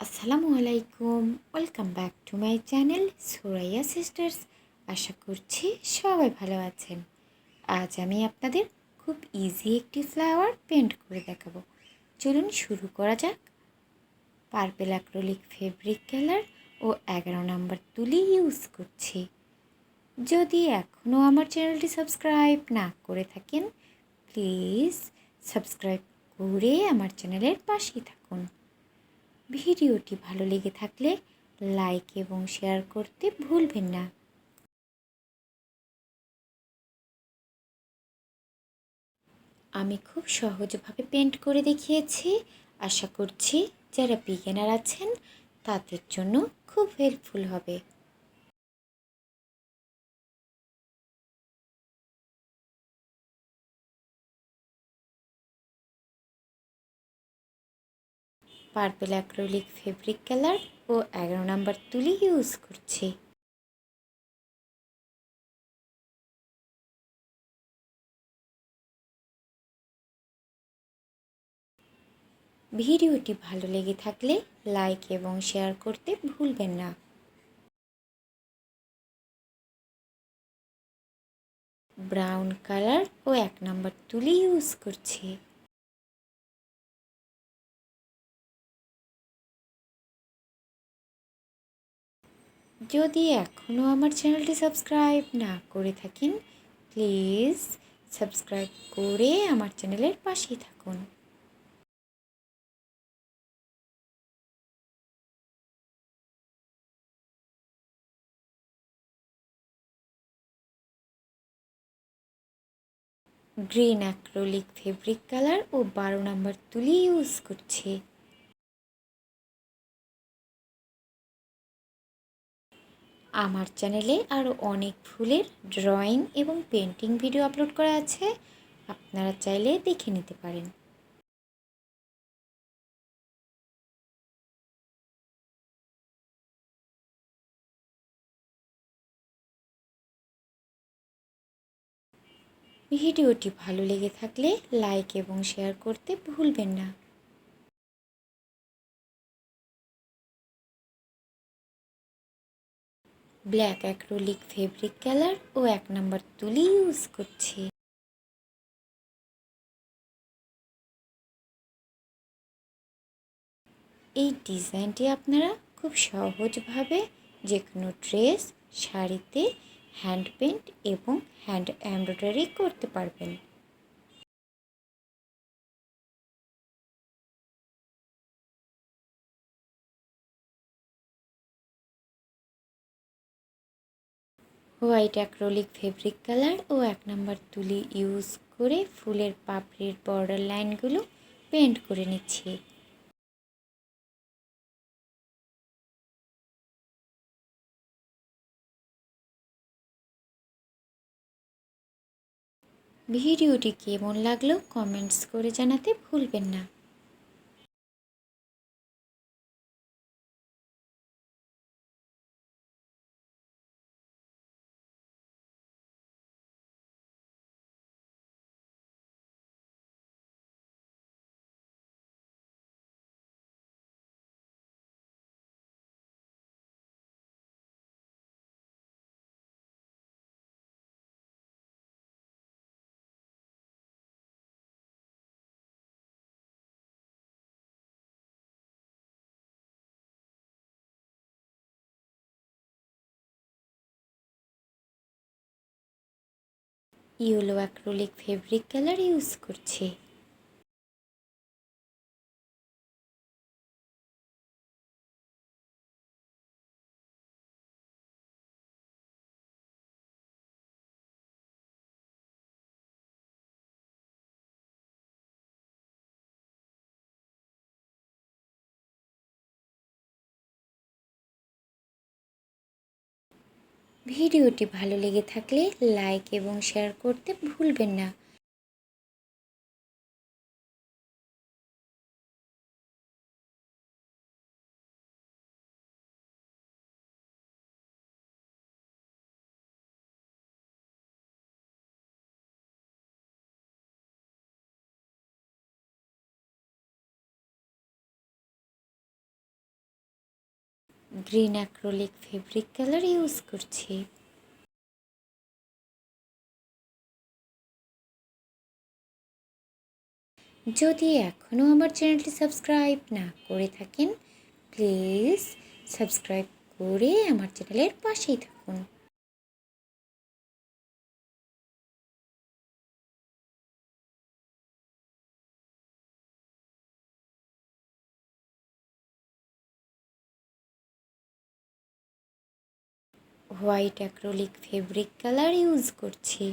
আসসালামুয়ালাইকুম, welcome back to my channel Suraiya sisters. আশা করছি সবাই ভালো আছেন। আজ আমি আপনাদের খুব ইজি একটি ফ্লাওয়ার পেন্ট করে দেখাবো। চলুন শুরু করা যাক। পার্পেল অ্যাক্রিলিক ফেব্রিক কালার ও 11 নম্বর তুলি ইউজ করছি। যদি এখনও আমার চ্যানেলটি সাবস্ক্রাইব না করে থাকেন, প্লিজ সাবস্ক্রাইব করে আমার চ্যানেলের পাশেই থাকুন। ভিডিওটি ভালো লেগে থাকলে লাইক এবং শেয়ার করতে ভুলবেন না। আমি খুব সহজভাবে পেন্ট করে দেখিয়েছি। আশা করছি যারা বিগিনার আছেন তাদের জন্য খুব হেল্পফুল হবে। পার্পেল অ্যাক্রিলিক ফেব্রিক কালার ও 11 নম্বর তুলি ইউজ করছি। ভিডিওটি ভালো লেগে থাকলে লাইক এবং শেয়ার করতে ভুলবেন না। ব্রাউন কালার ও 1 নম্বর তুলি ইউজ করছি। যদি এখনও আমার চ্যানেলটি সাবস্ক্রাইব না করে থাকেন, প্লিজ সাবস্ক্রাইব করে আমার চ্যানেলের পাশেই থাকুন। গ্রিন অ্যাক্রিলিক ফেব্রিক কালার ও 12 নম্বর তুলি ইউজ করছি। আমার চ্যানেলে আরও অনেক ফুলের ড্রয়িং এবং পেন্টিং ভিডিও আপলোড করা আছে, আপনারা চাইলে দেখে নিতে পারেন। ভিডিওটি ভালো লেগে থাকলে লাইক এবং শেয়ার করতে ভুলবেন না। ব্ল্যাক অ্যাক্রিলিক ফেব্রিক কালার ও 1 নম্বর তুলি ইউজ করছি। এই ডিজাইনটি আপনারা খুব সহজভাবে যে কোনো ড্রেস, শাড়িতে হ্যান্ড পেন্ট এবং হ্যান্ড এমব্রয়ডারি করতে পারবেন। হোয়াইট অ্যাক্রিলিক ফেব্রিক কালার ও 1 নম্বর তুলি ইউজ করে ফুলের পাপড়ির বর্ডার লাইনগুলো পেন্ট করে নিচ্ছি। ভিডিওটি কেমন লাগলো কমেন্টস করে জানাতে ভুলবেন না। Yellow acrylic fabric colour use করছি। ভিডিওটি ভালো লেগে থাকলে লাইক এবং শেয়ার করতে ভুলবেন না। Green acrylic fabric colour use করছি। যদি এখনও আমার চ্যানেলটি সাবস্ক্রাইব না করে থাকেন, প্লিজ সাবস্ক্রাইব করে আমার চ্যানেলের পাশেই থাকুন। White acrylic fabric colour use করছি।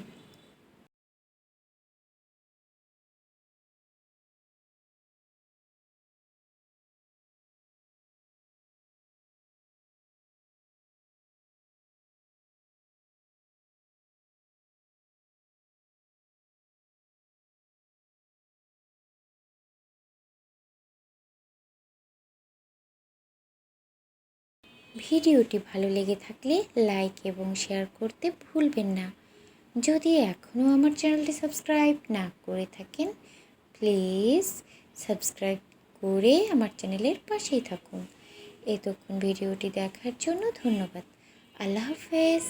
ভিডিওটি ভালো লেগে থাকলে লাইক এবং শেয়ার করতে ভুলবেন না। যদি এখনও আমার চ্যানেলটি সাবস্ক্রাইব না করে থাকেন, প্লিজ সাবস্ক্রাইব করে আমার চ্যানেলের পাশেই থাকুন। এতক্ষণ ভিডিওটি দেখার জন্য ধন্যবাদ। আল্লাহ হাফেজ।